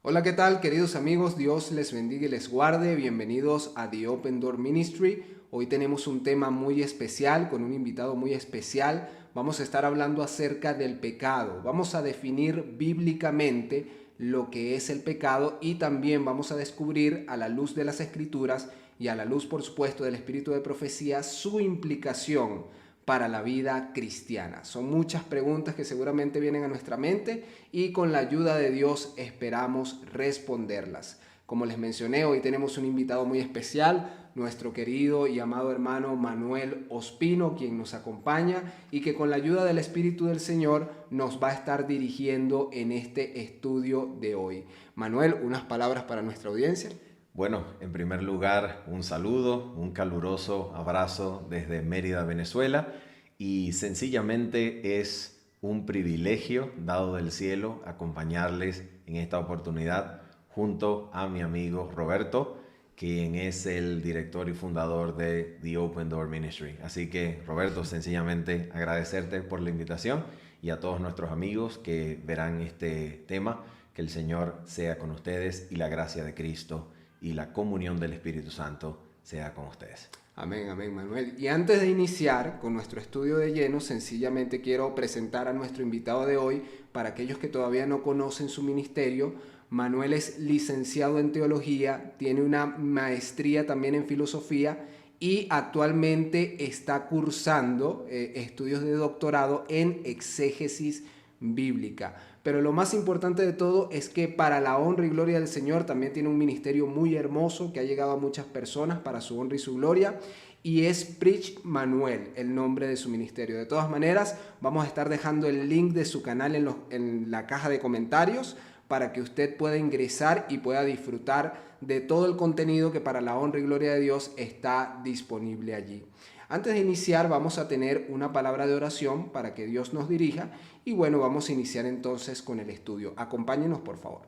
Hola, ¿qué tal, queridos amigos? Dios les bendiga y les guarde. Bienvenidos a The Open Door Ministry. Hoy tenemos un tema muy especial con un invitado muy especial. Vamos a estar hablando acerca del pecado. Vamos a definir bíblicamente lo que es el pecado y también vamos a descubrir a la luz de las Escrituras y a la luz, por supuesto, del espíritu de profecía, su implicación para la vida cristiana. Son muchas preguntas que seguramente vienen a nuestra mente y con la ayuda de Dios esperamos responderlas. Como les mencioné, hoy tenemos un invitado muy especial, nuestro querido y amado hermano Manuel Ospino, quien nos acompaña y que con la ayuda del Espíritu del Señor nos va a estar dirigiendo en este estudio de hoy. Manuel, unas palabras para nuestra audiencia. Bueno, en primer lugar, un saludo, un caluroso abrazo desde Mérida, Venezuela, y sencillamente es un privilegio dado del cielo acompañarles en esta oportunidad junto a mi amigo Roberto, quien es el director y fundador de The Open Door Ministry. Así que, Roberto, sencillamente agradecerte por la invitación y a todos nuestros amigos que verán este tema, que el Señor sea con ustedes y la gracia de Cristo y la comunión del Espíritu Santo sea con ustedes. Amén, amén, Manuel. Y antes de iniciar con nuestro estudio de lleno, sencillamente quiero presentar a nuestro invitado de hoy. Para aquellos que todavía no conocen su ministerio, Manuel es licenciado en teología, tiene una maestría también en filosofía y actualmente está cursando estudios de doctorado en exégesis bíblica. Pero lo más importante de todo es que para la honra y gloria del Señor también tiene un ministerio muy hermoso que ha llegado a muchas personas para su honra y su gloria. Y es Preach Manuel, el nombre de su ministerio. De todas maneras, vamos a estar dejando el link de su canal en la caja de comentarios para que usted pueda ingresar y pueda disfrutar de todo el contenido que para la honra y gloria de Dios está disponible allí. Antes de iniciar vamos a tener una palabra de oración para que Dios nos dirija y bueno, vamos a iniciar entonces con el estudio. Acompáñenos por favor.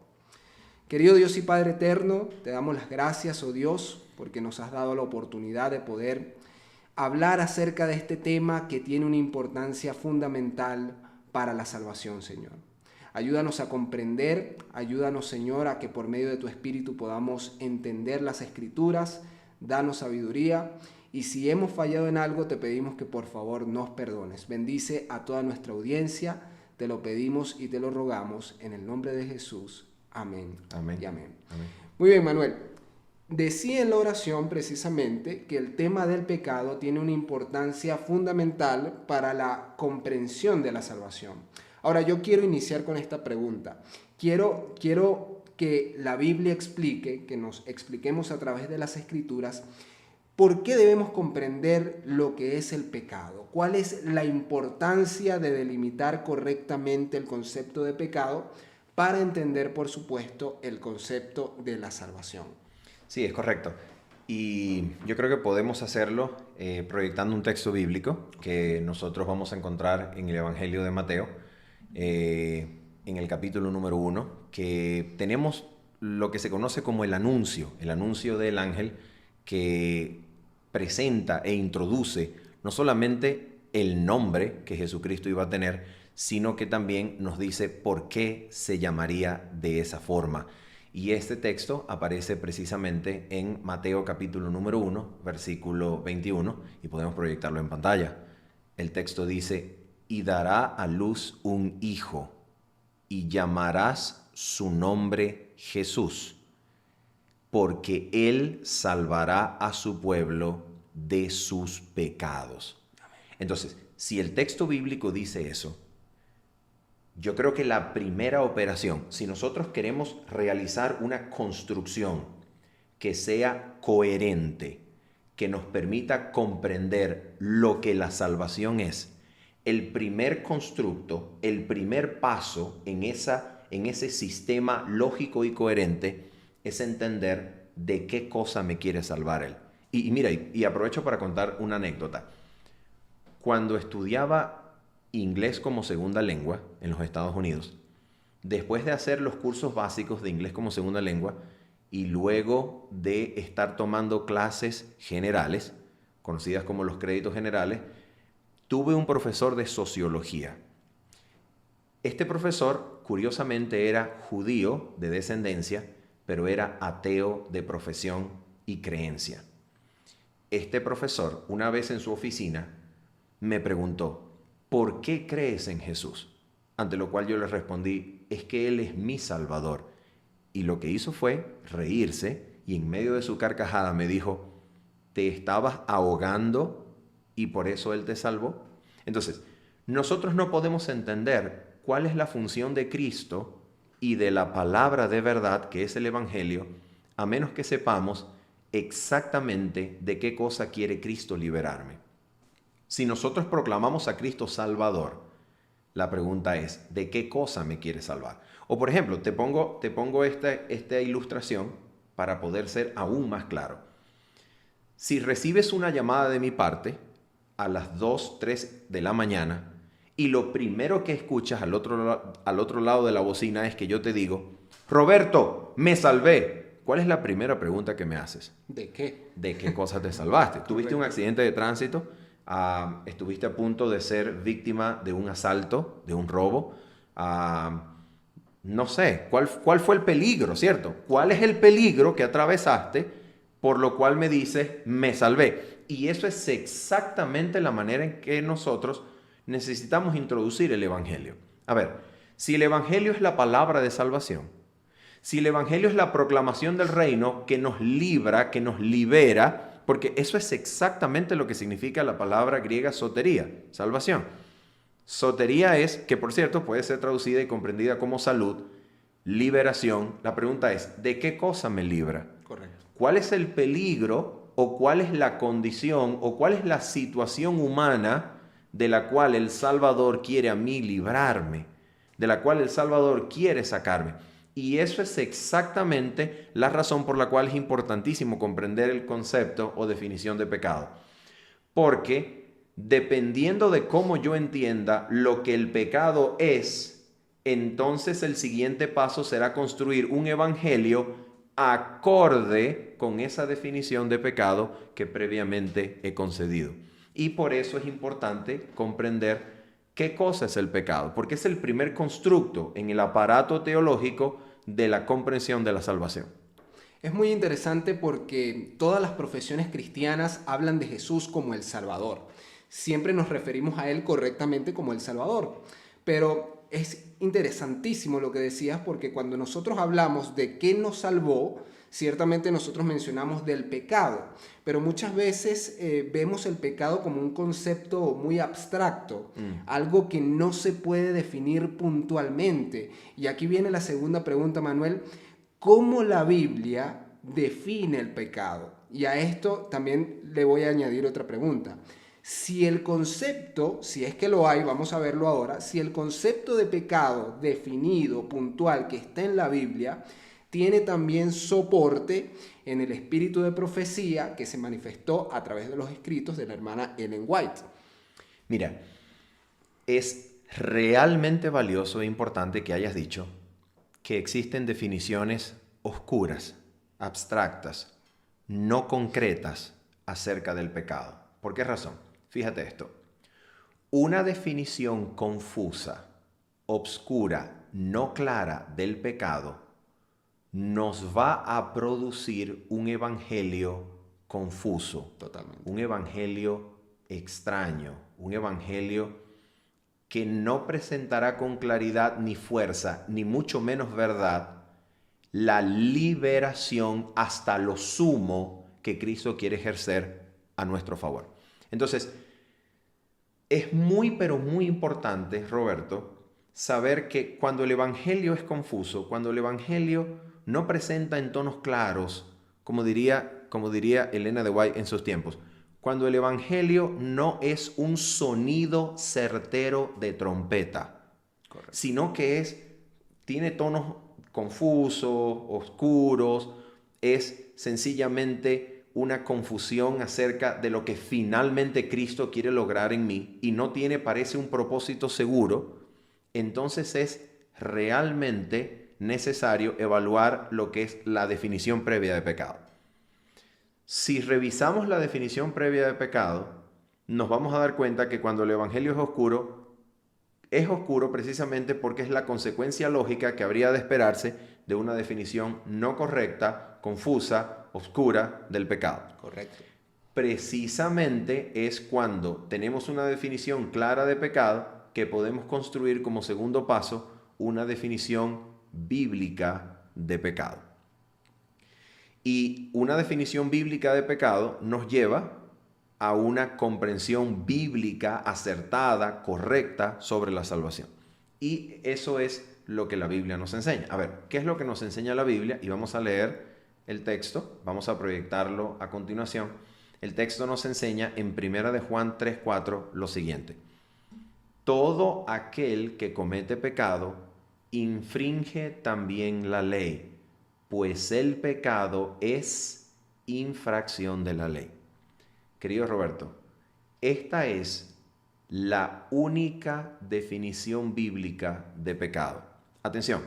Querido Dios y Padre eterno, te damos las gracias, oh Dios, porque nos has dado la oportunidad de poder hablar acerca de este tema que tiene una importancia fundamental para la salvación, Señor. Ayúdanos a comprender, ayúdanos, Señor, a que por medio de tu Espíritu podamos entender las Escrituras, danos sabiduría. Y si hemos fallado en algo, te pedimos que por favor nos perdones. Bendice a toda nuestra audiencia, te lo pedimos y te lo rogamos en el nombre de Jesús. Amén. Amén. Y amén. Amén. Muy bien, Manuel. Decía en la oración precisamente que el tema del pecado tiene una importancia fundamental para la comprensión de la salvación. Ahora, yo quiero iniciar con esta pregunta. Quiero que la Biblia explique, que nos expliquemos a través de las Escrituras, ¿por qué debemos comprender lo que es el pecado? ¿Cuál es la importancia de delimitar correctamente el concepto de pecado para entender, por supuesto, el concepto de la salvación? Sí, es correcto. Y yo creo que podemos hacerlo proyectando un texto bíblico que nosotros vamos a encontrar en el Evangelio de Mateo, en el capítulo número 1, que tenemos lo que se conoce como el anuncio del ángel que presenta e introduce no solamente el nombre que Jesucristo iba a tener, sino que también nos dice por qué se llamaría de esa forma. Y este texto aparece precisamente en Mateo capítulo número 1, versículo 21, y podemos proyectarlo en pantalla. El texto dice, y dará a luz un hijo, y llamarás su nombre Jesús, porque él salvará a su pueblo de sus pecados. Entonces, si el texto bíblico dice eso, yo creo que la primera operación, si nosotros queremos realizar una construcción que sea coherente, que nos permita comprender lo que la salvación es, el primer constructo, el primer paso en ese sistema lógico y coherente es entender de qué cosa me quiere salvar Él. Y mira, y aprovecho para contar una anécdota. Cuando estudiaba inglés como segunda lengua en los Estados Unidos, después de hacer los cursos básicos de inglés como segunda lengua y luego de estar tomando clases generales, conocidas como los créditos generales, tuve un profesor de sociología. Este profesor, curiosamente era judío de descendencia, pero era ateo de profesión y creencia. Este profesor, una vez en su oficina, me preguntó, ¿por qué crees en Jesús? Ante lo cual yo le respondí, es que Él es mi Salvador. Y lo que hizo fue reírse y en medio de su carcajada me dijo, ¿te estabas ahogando y por eso Él te salvó? Entonces, nosotros no podemos entender cuál es la función de Cristo y de la palabra de verdad, que es el Evangelio, a menos que sepamos exactamente de qué cosa quiere Cristo liberarme. Si nosotros proclamamos a Cristo Salvador, la pregunta es, ¿de qué cosa me quiere salvar? O por ejemplo, te pongo esta ilustración para poder ser aún más claro. Si recibes una llamada de mi parte a las 2, 3 de la mañana y lo primero que escuchas al otro lado de la bocina es que yo te digo, Roberto, me salvé. ¿Cuál es la primera pregunta que me haces? ¿De qué? ¿De qué cosa te salvaste? ¿Tuviste un accidente de tránsito? ¿Estuviste a punto de ser víctima de un asalto, de un robo? No sé, ¿cuál fue el peligro, cierto? ¿Cuál es el peligro que atravesaste por lo cual me dices, me salvé? Y eso es exactamente la manera en que nosotros necesitamos introducir el Evangelio. A ver, si el Evangelio es la palabra de salvación, si el Evangelio es la proclamación del reino que nos libra, que nos libera, porque eso es exactamente lo que significa la palabra griega sotería, salvación. Sotería es, que por cierto puede ser traducida y comprendida como salud, liberación. La pregunta es, ¿de qué cosa me libra? Correcto. ¿Cuál es el peligro o cuál es la condición o cuál es la situación humana de la cual el Salvador quiere a mí librarme? De la cual el Salvador quiere sacarme. Y eso es exactamente la razón por la cual es importantísimo comprender el concepto o definición de pecado. Porque dependiendo de cómo yo entienda lo que el pecado es, entonces el siguiente paso será construir un evangelio acorde con esa definición de pecado que previamente he concedido. Y por eso es importante comprender qué cosa es el pecado, porque es el primer constructo en el aparato teológico de la comprensión de la salvación. Es muy interesante porque todas las profesiones cristianas hablan de Jesús como el Salvador. Siempre nos referimos a Él correctamente como el Salvador. Pero es interesantísimo lo que decías porque cuando nosotros hablamos de qué nos salvó, ciertamente nosotros mencionamos del pecado, pero muchas veces vemos el pecado como un concepto muy abstracto, algo que no se puede definir puntualmente. Y aquí viene la segunda pregunta, Manuel, ¿cómo la Biblia define el pecado? Y a esto también le voy a añadir otra pregunta. Si el concepto, si es que lo hay, vamos a verlo ahora, si el concepto de pecado definido, puntual, que está en la Biblia, tiene también soporte en el espíritu de profecía que se manifestó a través de los escritos de la hermana Ellen White. Mira, es realmente valioso e importante que hayas dicho que existen definiciones oscuras, abstractas, no concretas acerca del pecado. ¿Por qué razón? Fíjate esto. Una definición confusa, obscura, no clara del pecado nos va a producir un evangelio confuso. Totalmente. Un evangelio extraño, un evangelio que no presentará con claridad ni fuerza, ni mucho menos verdad, la liberación hasta lo sumo que Cristo quiere ejercer a nuestro favor. Entonces, es muy, pero muy importante, Roberto, saber que cuando el evangelio es confuso, cuando el evangelio no presenta en tonos claros, como diría Elena de White en sus tiempos, cuando el evangelio no es un sonido certero de trompeta, correcto, sino que tiene tonos confusos, oscuros, es sencillamente una confusión acerca de lo que finalmente Cristo quiere lograr en mí y no parece un propósito seguro, entonces es realmente necesario evaluar lo que es la definición previa de pecado. Si revisamos la definición previa de pecado, nos vamos a dar cuenta que cuando el evangelio es oscuro, Es oscuro precisamente porque es la consecuencia lógica que habría de esperarse de una definición no correcta, confusa, oscura del pecado. Correcto. Precisamente es cuando tenemos una definición clara de pecado que podemos construir como segundo paso una definición bíblica de pecado. Y una definición bíblica de pecado nos lleva a una comprensión bíblica acertada, correcta sobre la salvación. Y eso es lo que la Biblia nos enseña. A ver, ¿qué es lo que nos enseña la Biblia? Y vamos a leer el texto, vamos a proyectarlo a continuación. El texto nos enseña en 1 de Juan 3:4 lo siguiente: todo aquel que comete pecado infringe también la ley, pues el pecado es infracción de la ley. Querido Roberto, esta es la única definición bíblica de pecado. Atención,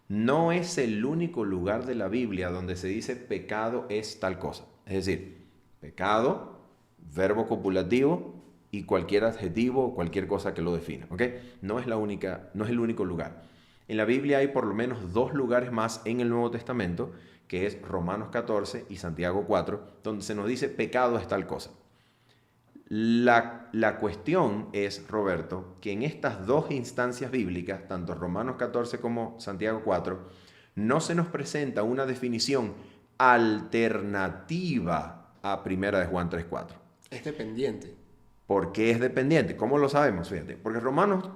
no es el único lugar de la Biblia donde se dice pecado es tal cosa. Es decir, pecado, verbo copulativo y cualquier adjetivo o cualquier cosa que lo defina. ¿Ok? No es el único lugar. En la Biblia hay por lo menos 2 lugares más en el Nuevo Testamento, que es Romanos 14 y Santiago 4, donde se nos dice pecado es tal cosa. La cuestión es, Roberto, que en estas 2 instancias bíblicas, tanto Romanos 14 como Santiago 4, no se nos presenta una definición alternativa a 1 de Juan 3:4. Es dependiente. ¿Por qué es dependiente? ¿Cómo lo sabemos? Fíjate, porque Romanos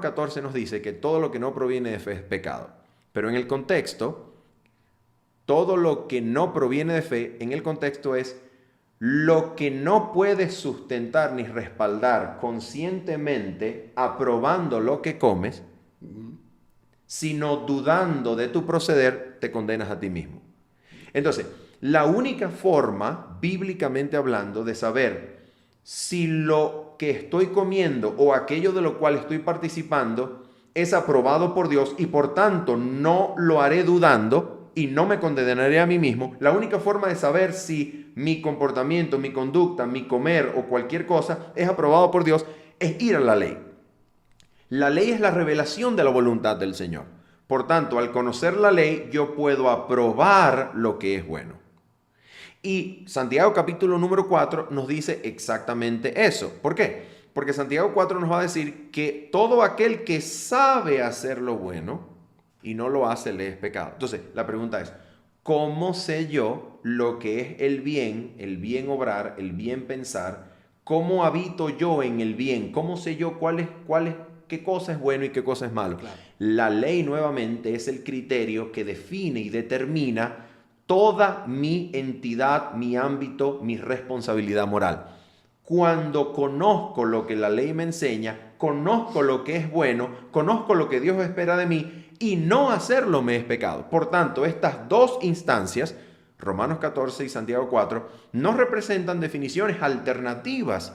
14 nos dice que todo lo que no proviene de fe es pecado. Pero en el contexto, todo lo que no proviene de fe, en el contexto es lo que no puedes sustentar ni respaldar conscientemente, aprobando lo que comes, sino dudando de tu proceder, te condenas a ti mismo. Entonces, la única forma, bíblicamente hablando, de saber si lo que estoy comiendo o aquello de lo cual estoy participando es aprobado por Dios y por tanto no lo haré dudando y no me condenaré a mí mismo, la única forma de saber si mi comportamiento, mi conducta, mi comer o cualquier cosa es aprobado por Dios es ir a la ley. La ley es la revelación de la voluntad del Señor. Por tanto, al conocer la ley, yo puedo aprobar lo que es bueno. Y Santiago capítulo número 4 nos dice exactamente eso. ¿Por qué? Porque Santiago 4 nos va a decir que todo aquel que sabe hacer lo bueno y no lo hace, le es pecado. Entonces, la pregunta es, ¿cómo sé yo lo que es el bien obrar, el bien pensar? ¿Cómo habito yo en el bien? ¿Cómo sé yo qué cosa es bueno y qué cosa es malo? Claro. La ley nuevamente es el criterio que define y determina toda mi entidad, mi ámbito, mi responsabilidad moral. Cuando conozco lo que la ley me enseña, conozco lo que es bueno, conozco lo que Dios espera de mí y no hacerlo me es pecado. Por tanto, estas 2 instancias, Romanos 14 y Santiago 4, no representan definiciones alternativas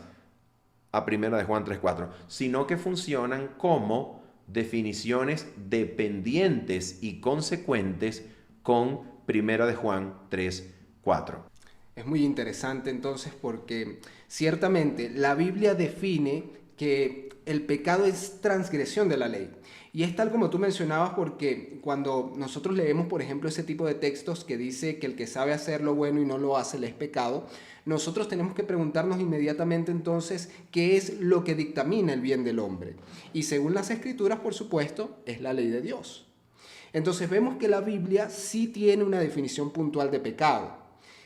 a 1 de Juan 3:4, sino que funcionan como definiciones dependientes y consecuentes con 1 de Juan 3:4. Es muy interesante entonces porque ciertamente la Biblia define que el pecado es transgresión de la ley. Y es tal como tú mencionabas porque cuando nosotros leemos, por ejemplo, ese tipo de textos que dice que el que sabe hacer lo bueno y no lo hace le es pecado, nosotros tenemos que preguntarnos inmediatamente entonces qué es lo que dictamina el bien del hombre. Y según las Escrituras, por supuesto, es la ley de Dios. Entonces vemos que la Biblia sí tiene una definición puntual de pecado.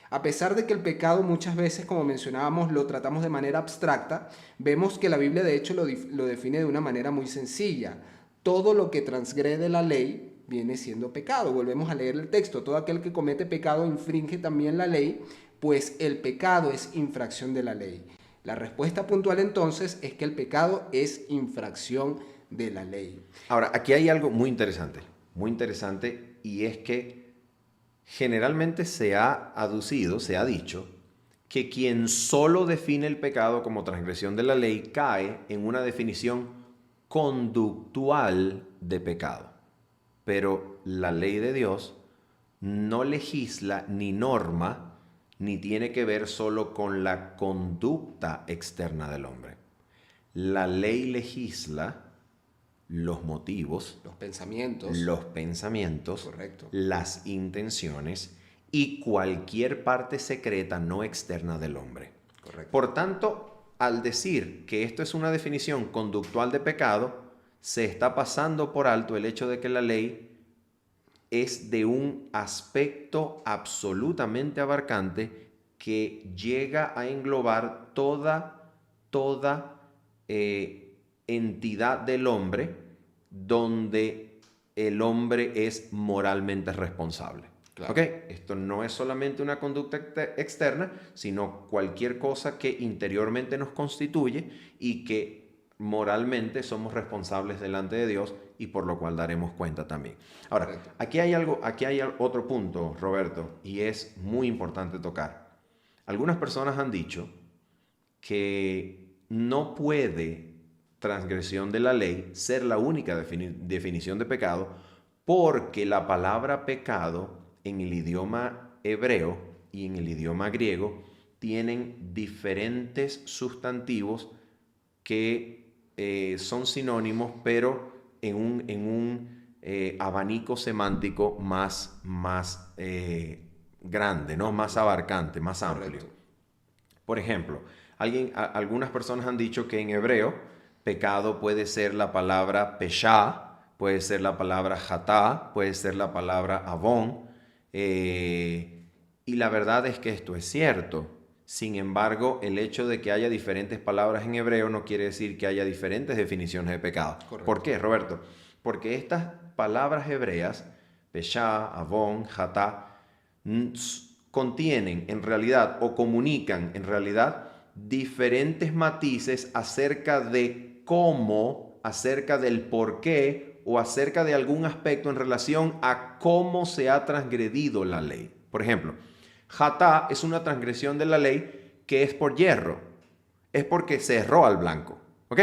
A pesar de que el pecado muchas veces, como mencionábamos, lo tratamos de manera abstracta, vemos que la Biblia de hecho lo define de una manera muy sencilla. Todo lo que transgrede la ley viene siendo pecado. Volvemos a leer el texto. Todo aquel que comete pecado infringe también la ley, pues el pecado es infracción de la ley. La respuesta puntual entonces es que el pecado es infracción de la ley. Ahora, aquí hay algo muy interesante, y es que generalmente se ha dicho, que quien solo define el pecado como transgresión de la ley cae en una definición conductual de pecado. Pero la ley de Dios no legisla ni norma, ni tiene que ver solo con la conducta externa del hombre. La ley legisla los motivos, los pensamientos, correcto, las intenciones y cualquier parte secreta no externa del hombre. correcto. Por tanto, al decir que esto es una definición conductual de pecado, se está pasando por alto el hecho de que la ley es de un aspecto absolutamente abarcante que llega a englobar toda entidad del hombre donde el hombre es moralmente responsable. Claro. ¿Ok? Esto no es solamente una conducta externa, sino cualquier cosa que interiormente nos constituye y que moralmente somos responsables delante de Dios y por lo cual daremos cuenta también. Ahora, Correcto. aquí hay otro punto, Roberto, y es muy importante tocar. Algunas personas han dicho que no puede transgresión de la ley ser la única definición de pecado porque la palabra pecado en el idioma hebreo y en el idioma griego tienen diferentes sustantivos que son sinónimos, pero en un abanico semántico más grande, ¿no? Más abarcante, más amplio. Correcto. Por ejemplo, algunas personas han dicho que en hebreo pecado puede ser la palabra peshá, puede ser la palabra hatá, puede ser la palabra avón, y la verdad es que esto es cierto. Sin embargo, el hecho de que haya diferentes palabras en hebreo no quiere decir que haya diferentes definiciones de pecado. Correcto. ¿Por qué, Roberto? Porque estas palabras hebreas, peshá, avón, hatá, contienen en realidad o comunican en realidad diferentes matices acerca de cómo, acerca del por qué o acerca de algún aspecto en relación a cómo se ha transgredido la ley. Por ejemplo, hatá es una transgresión de la ley que es por hierro, es porque se erró al blanco, ¿ok?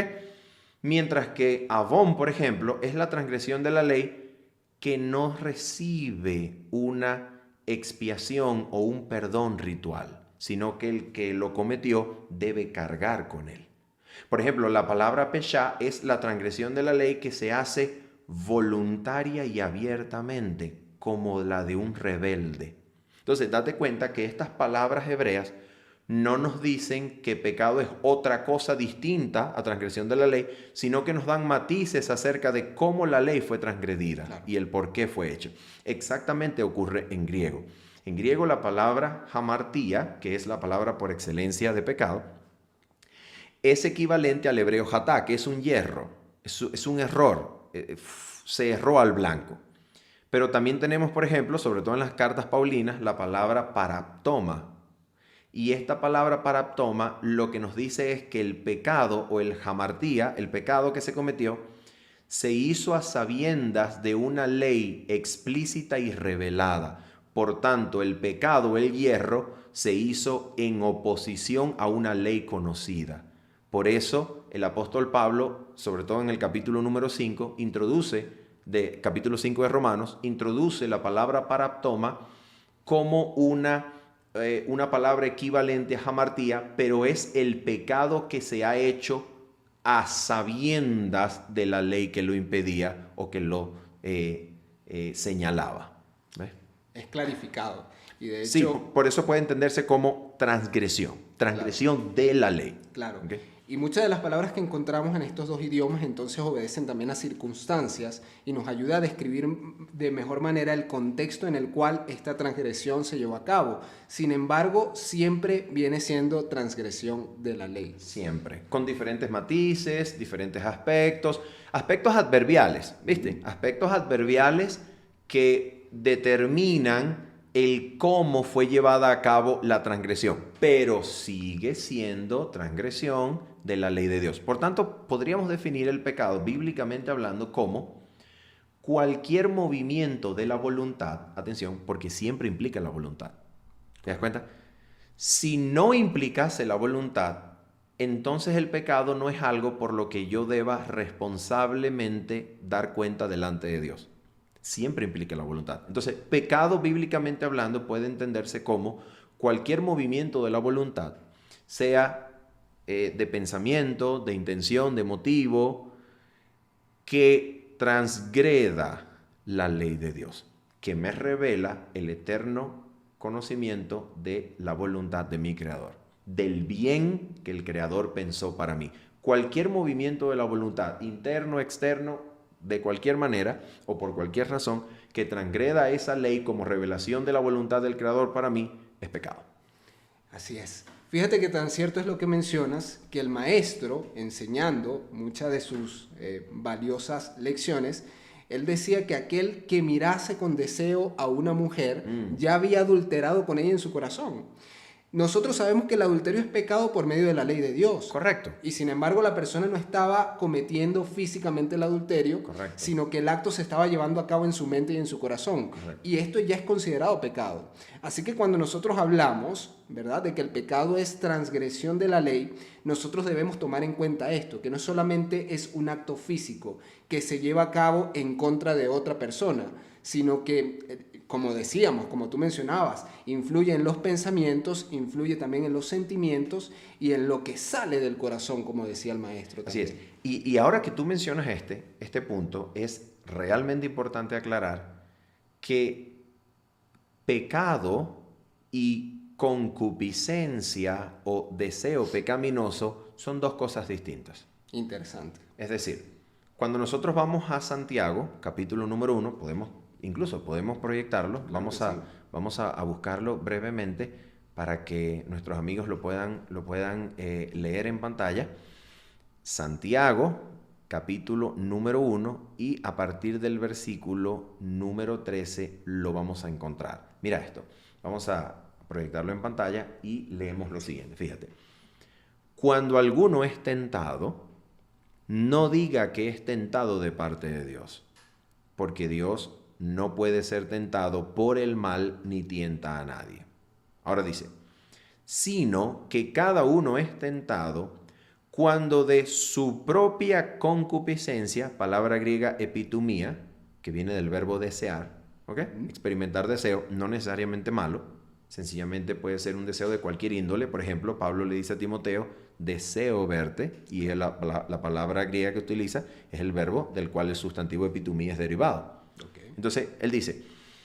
Mientras que avón, por ejemplo, es la transgresión de la ley que no recibe una expiación o un perdón ritual, sino que el que lo cometió debe cargar con él. Por ejemplo, la palabra peshá es la transgresión de la ley que se hace voluntaria y abiertamente, como la de un rebelde. Entonces, date cuenta que estas palabras hebreas no nos dicen que pecado es otra cosa distinta a transgresión de la ley, sino que nos dan matices acerca de cómo la ley fue transgredida, claro, y el por qué fue hecho. Exactamente ocurre en griego. En griego la palabra hamartía, que es la palabra por excelencia de pecado, es equivalente al hebreo hatá, que es un hierro, es un error, se erró al blanco. Pero también tenemos, por ejemplo, sobre todo en las cartas paulinas, la palabra paraptoma. Y esta palabra paraptoma lo que nos dice es que el pecado o el hamartía, el pecado que se cometió, se hizo a sabiendas de una ley explícita y revelada. Por tanto, el pecado, el hierro, se hizo en oposición a una ley conocida. Por eso, el apóstol Pablo, sobre todo en el capítulo número 5, capítulo 5 de Romanos, introduce la palabra paraptoma como una palabra equivalente a hamartía, pero es el pecado que se ha hecho a sabiendas de la ley que lo impedía o que lo señalaba. ¿Ves? Es clarificado. Y de hecho, sí, por eso puede entenderse como transgresión claro, de la ley. Claro. ¿Okay? Y muchas de las palabras que encontramos en estos dos idiomas entonces obedecen también a circunstancias y nos ayuda a describir de mejor manera el contexto en el cual esta transgresión se llevó a cabo. Sin embargo, siempre viene siendo transgresión de la ley. Siempre. Con diferentes matices, diferentes aspectos adverbiales, ¿viste? Aspectos adverbiales que determinan el cómo fue llevada a cabo la transgresión, pero sigue siendo transgresión de la ley de Dios. Por tanto, podríamos definir el pecado, bíblicamente hablando, como cualquier movimiento de la voluntad, atención, porque siempre implica la voluntad. ¿Te das cuenta? Si no implicase la voluntad, entonces el pecado no es algo por lo que yo deba responsablemente dar cuenta delante de Dios. Siempre implica la voluntad. Entonces, pecado bíblicamente hablando puede entenderse como cualquier movimiento de la voluntad, sea de pensamiento, de intención, de motivo, que transgreda la ley de Dios, que me revela el eterno conocimiento de la voluntad de mi Creador, del bien que el Creador pensó para mí. Cualquier movimiento de la voluntad, interno, externo, de cualquier manera o por cualquier razón, que transgreda esa ley como revelación de la voluntad del Creador para mí, es pecado. Así es. Fíjate que tan cierto es lo que mencionas, que el maestro, enseñando muchas de sus valiosas lecciones, él decía que aquel que mirase con deseo a una mujer ya había adulterado con ella en su corazón. Nosotros sabemos que el adulterio es pecado por medio de la ley de Dios. Correcto. Y sin embargo la persona no estaba cometiendo físicamente el adulterio, Correcto. sino que el acto se estaba llevando a cabo en su mente y en su corazón. Correcto. Y esto ya es considerado pecado. Así que cuando nosotros hablamos, ¿verdad?, de que el pecado es transgresión de la ley, nosotros debemos tomar en cuenta esto, que no solamente es un acto físico que se lleva a cabo en contra de otra persona, sino que, como decíamos, como tú mencionabas, influye en los pensamientos, influye también en los sentimientos y en lo que sale del corazón, como decía el maestro también. Así es. Y ahora que tú mencionas este punto, es realmente importante aclarar que pecado y concupiscencia o deseo pecaminoso son dos cosas distintas. Interesante. Es decir, cuando nosotros vamos a Santiago, capítulo número 1, incluso podemos proyectarlo, Claro vamos a buscarlo brevemente para que nuestros amigos lo puedan leer en pantalla. Santiago, capítulo número 1, y a partir del versículo número 13 lo vamos a encontrar. Mira esto, vamos a proyectarlo en pantalla y leemos lo siguiente, fíjate. Cuando alguno es tentado, no diga que es tentado de parte de Dios, porque Dios no puede ser tentado por el mal ni tienta a nadie. Ahora dice, sino que cada uno es tentado cuando de su propia concupiscencia, palabra griega epitumía, que viene del verbo desear, ¿ok? Experimentar deseo, no necesariamente malo, sencillamente puede ser un deseo de cualquier índole. Por ejemplo, Pablo le dice a Timoteo, deseo verte, y la palabra griega que utiliza es el verbo del cual el sustantivo epitumía es derivado. Okay. Entonces, él dice,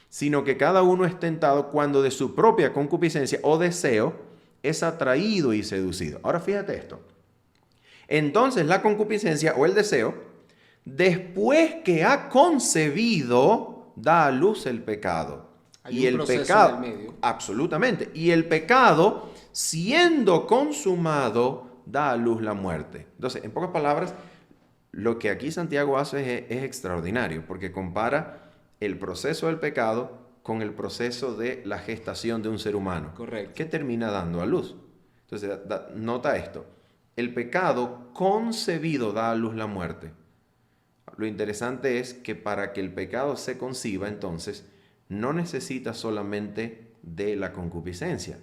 sino que cada uno es tentado cuando de su propia concupiscencia o deseo es atraído y seducido. Ahora fíjate esto. Entonces la concupiscencia o el deseo, después que ha concebido, da a luz el pecado. Hay un proceso en el medio. Absolutamente. Y el pecado, siendo consumado, da a luz la muerte. Entonces, en pocas palabras, lo que aquí Santiago hace es extraordinario, porque compara el proceso del pecado con el proceso de la gestación de un ser humano. Correcto. Que termina dando a luz. Entonces, nota esto. El pecado concebido da a luz la muerte. Lo interesante es que para que el pecado se conciba, entonces, no necesita solamente de la concupiscencia,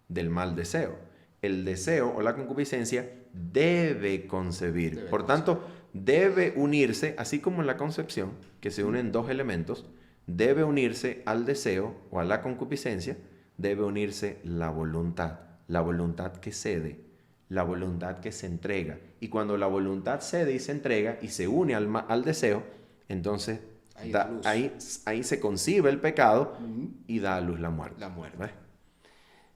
del mal deseo. El deseo o la concupiscencia debe concebir. Por tanto, debe unirse, así como en la concepción, que se unen dos elementos, debe unirse al deseo o a la concupiscencia, debe unirse la voluntad que cede, la voluntad que se entrega. Y cuando la voluntad cede y se entrega y se une al deseo, entonces ahí se concibe el pecado y da a luz la muerte. La muerte. ¿Ves?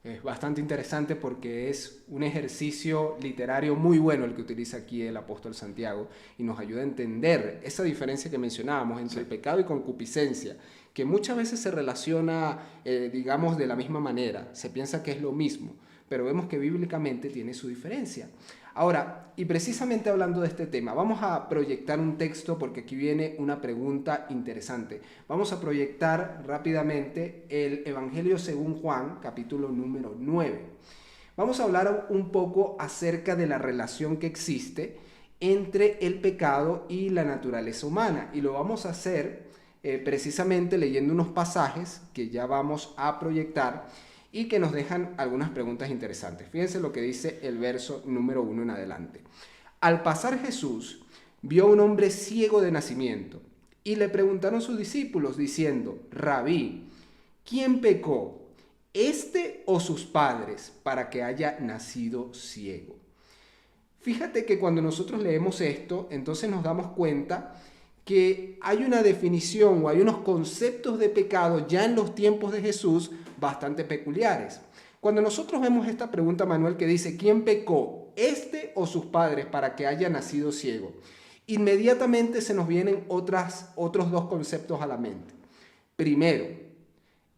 Es bastante interesante porque es un ejercicio literario muy bueno el que utiliza aquí el apóstol Santiago y nos ayuda a entender esa diferencia que mencionábamos entre el pecado y concupiscencia, que muchas veces se relaciona, digamos, de la misma manera. Se piensa que es lo mismo, pero vemos que bíblicamente tiene su diferencia. Ahora, y precisamente hablando de este tema, vamos a proyectar un texto porque aquí viene una pregunta interesante. Vamos a proyectar rápidamente el Evangelio según Juan, capítulo número 9. Vamos a hablar un poco acerca de la relación que existe entre el pecado y la naturaleza humana. Y lo vamos a hacer precisamente leyendo unos pasajes que ya vamos a proyectar y que nos dejan algunas preguntas interesantes. Fíjense lo que dice el verso número 1 en adelante. Al pasar Jesús, vio a un hombre ciego de nacimiento y le preguntaron sus discípulos diciendo, Rabí, ¿quién pecó, este o sus padres, para que haya nacido ciego? Fíjate que cuando nosotros leemos esto, entonces nos damos cuenta que hay una definición o hay unos conceptos de pecado ya en los tiempos de Jesús bastante peculiares. Cuando nosotros vemos esta pregunta, Manuel, que dice, ¿quién pecó, este o sus padres, para que haya nacido ciego? Inmediatamente se nos vienen otros dos conceptos a la mente. Primero,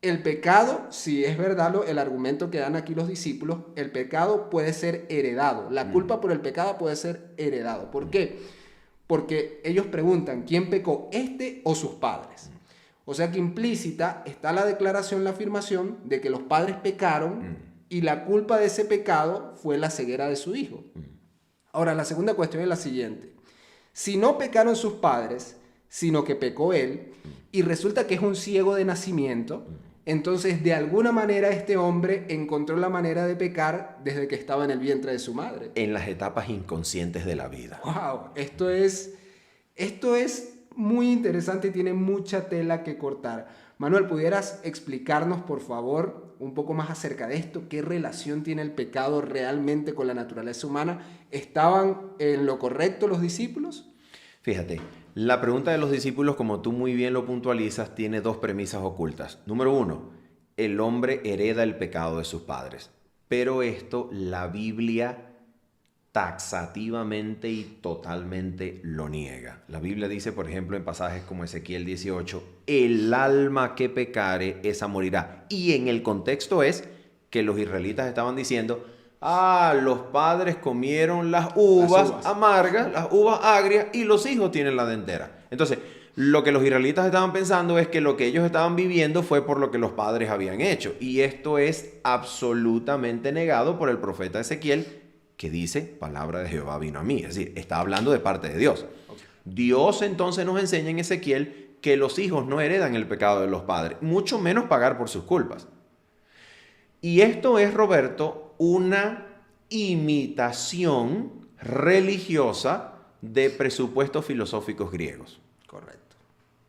el pecado, si es verdad el argumento que dan aquí los discípulos, el pecado puede ser heredado. La culpa por el pecado puede ser heredado. ¿Por qué? Porque ellos preguntan, ¿quién pecó, este o sus padres? O sea que implícita está la declaración, la afirmación de que los padres pecaron y la culpa de ese pecado fue la ceguera de su hijo. Ahora, la segunda cuestión es la siguiente. Si no pecaron sus padres, sino que pecó él, y resulta que es un ciego de nacimiento, entonces de alguna manera este hombre encontró la manera de pecar desde que estaba en el vientre de su madre. En las etapas inconscientes de la vida. ¡Wow! Esto es muy interesante y tiene mucha tela que cortar. Manuel, ¿pudieras explicarnos, por favor, un poco más acerca de esto? ¿Qué relación tiene el pecado realmente con la naturaleza humana? ¿Estaban en lo correcto los discípulos? Fíjate, la pregunta de los discípulos, como tú muy bien lo puntualizas, tiene dos premisas ocultas. Número uno, el hombre hereda el pecado de sus padres. Pero esto la Biblia taxativamente y totalmente lo niega. La Biblia dice, por ejemplo, en pasajes como Ezequiel 18, el alma que pecare, esa morirá. Y en el contexto es que los israelitas estaban diciendo, los padres comieron las uvas amargas, las uvas agrias, y los hijos tienen la dentera. Entonces, lo que los israelitas estaban pensando es que lo que ellos estaban viviendo fue por lo que los padres habían hecho. Y esto es absolutamente negado por el profeta Ezequiel, que dice, palabra de Jehová vino a mí. Es decir, está hablando de parte de Dios. Dios entonces nos enseña en Ezequiel que los hijos no heredan el pecado de los padres, mucho menos pagar por sus culpas. Y esto es, Roberto, una imitación religiosa de presupuestos filosóficos griegos. Correcto.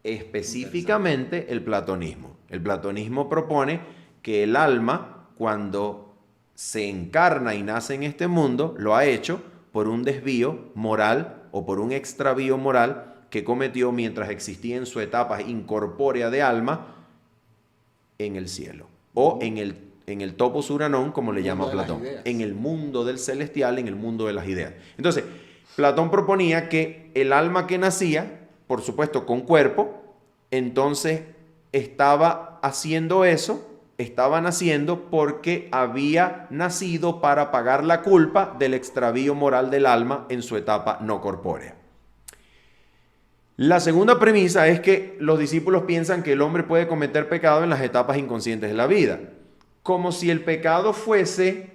Específicamente el platonismo. El platonismo propone que el alma, cuando se encarna y nace en este mundo, lo ha hecho por un desvío moral o por un extravío moral que cometió mientras existía en su etapa incorpórea de alma en el cielo o en el topos uranón, como le llama Platón, en el mundo del celestial, en el mundo de las ideas. Entonces, Platón proponía que el alma que nacía, por supuesto con cuerpo, entonces estaba haciendo eso, estaba naciendo porque había nacido para pagar la culpa del extravío moral del alma en su etapa no corpórea. La segunda premisa es que los discípulos piensan que el hombre puede cometer pecado en las etapas inconscientes de la vida, como si el pecado fuese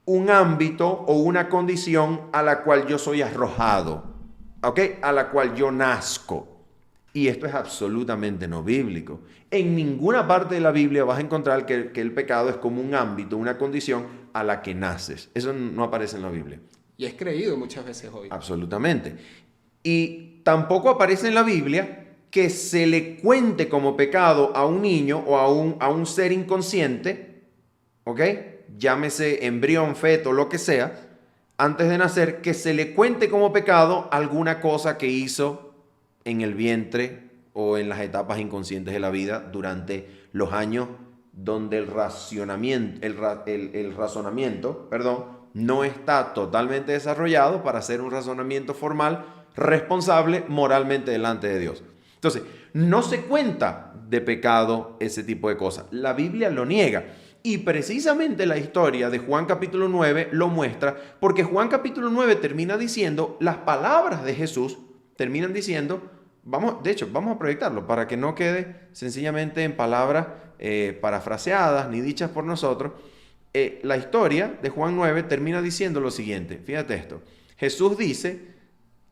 un ámbito o una condición a la cual yo soy arrojado, ¿ok? A la cual yo nazco. Y esto es absolutamente no bíblico. En ninguna parte de la Biblia vas a encontrar que el pecado es como un ámbito, una condición a la que naces. Eso no aparece en la Biblia. Y es creído muchas veces hoy. Absolutamente. Y tampoco aparece en la Biblia que se le cuente como pecado a un niño o a un ser inconsciente, ¿ok? Llámese embrión, feto, lo que sea, antes de nacer, que se le cuente como pecado alguna cosa que hizo en el vientre o en las etapas inconscientes de la vida durante los años donde el razonamiento, no está totalmente desarrollado para hacer un razonamiento formal, responsable moralmente delante de Dios. Entonces, no se cuenta de pecado ese tipo de cosas. La Biblia lo niega. Y precisamente la historia de Juan capítulo 9 lo muestra, porque Juan capítulo 9 termina diciendo, las palabras de Jesús terminan diciendo, vamos a proyectarlo para que no quede sencillamente en palabras parafraseadas ni dichas por nosotros. La historia de Juan 9 termina diciendo lo siguiente, fíjate esto, Jesús dice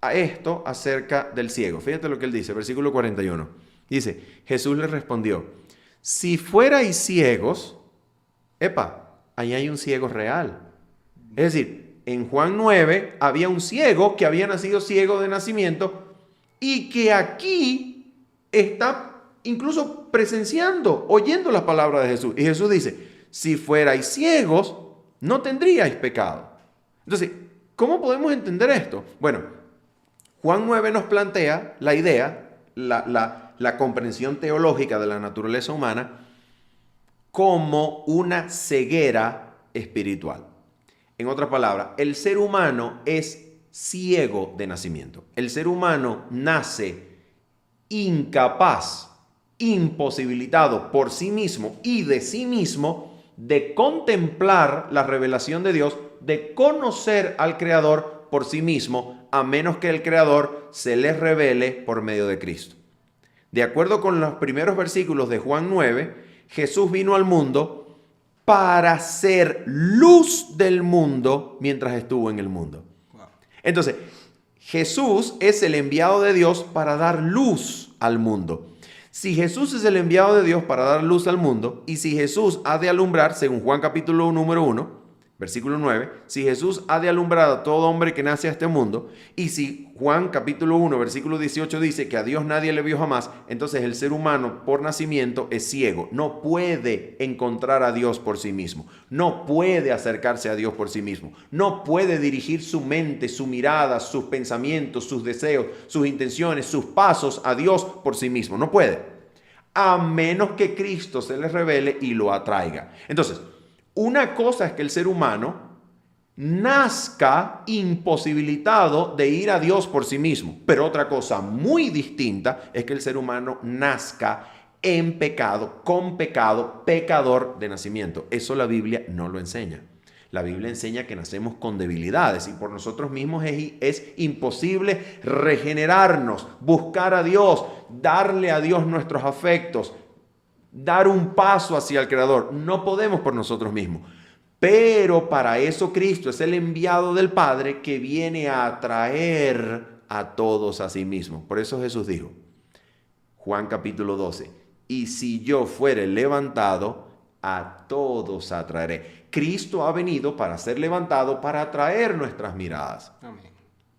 a esto acerca del ciego, fíjate lo que él dice, versículo 41, dice, Jesús le respondió, si fuerais ciegos, ahí hay un ciego real, es decir, en Juan 9 había un ciego que había nacido ciego de nacimiento y que aquí está incluso presenciando, oyendo las palabras de Jesús. Y Jesús dice, si fuerais ciegos, no tendríais pecado. Entonces, ¿Cómo podemos entender esto? Bueno, Juan 9 nos plantea la idea, la comprensión teológica de la naturaleza humana como una ceguera espiritual. En otras palabras, el ser humano es ciego de nacimiento. El ser humano nace incapaz, imposibilitado por sí mismo y de sí mismo de contemplar la revelación de Dios, de conocer al Creador por sí mismo, a menos que el Creador se les revele por medio de Cristo. De acuerdo con los primeros versículos de Juan 9, Jesús vino al mundo para ser luz del mundo mientras estuvo en el mundo. Entonces, Jesús es el enviado de Dios para dar luz al mundo. Si Jesús es el enviado de Dios para dar luz al mundo, y si Jesús ha de alumbrar, según Juan capítulo número 1, versículo 9, si Jesús ha de alumbrar a todo hombre que nace a este mundo, y si Juan capítulo 1, versículo 18 dice que a Dios nadie le vio jamás, entonces el ser humano por nacimiento es ciego, no puede encontrar a Dios por sí mismo, no puede acercarse a Dios por sí mismo, no puede dirigir su mente, su mirada, sus pensamientos, sus deseos, sus intenciones, sus pasos a Dios por sí mismo, no puede, a menos que Cristo se le revele y lo atraiga. Entonces, una cosa es que el ser humano nazca imposibilitado de ir a Dios por sí mismo, pero otra cosa muy distinta es que el ser humano nazca en pecado, con pecado, pecador de nacimiento. Eso la Biblia no lo enseña. La Biblia enseña que nacemos con debilidades y por nosotros mismos es imposible regenerarnos, buscar a Dios, darle a Dios nuestros afectos, dar un paso hacia el Creador. No podemos por nosotros mismos. Pero para eso Cristo es el enviado del Padre que viene a atraer a todos a sí mismo. Por eso Jesús dijo, Juan capítulo 12, y si yo fuere levantado, a todos atraeré. Cristo ha venido para ser levantado, para atraer nuestras miradas. Amén.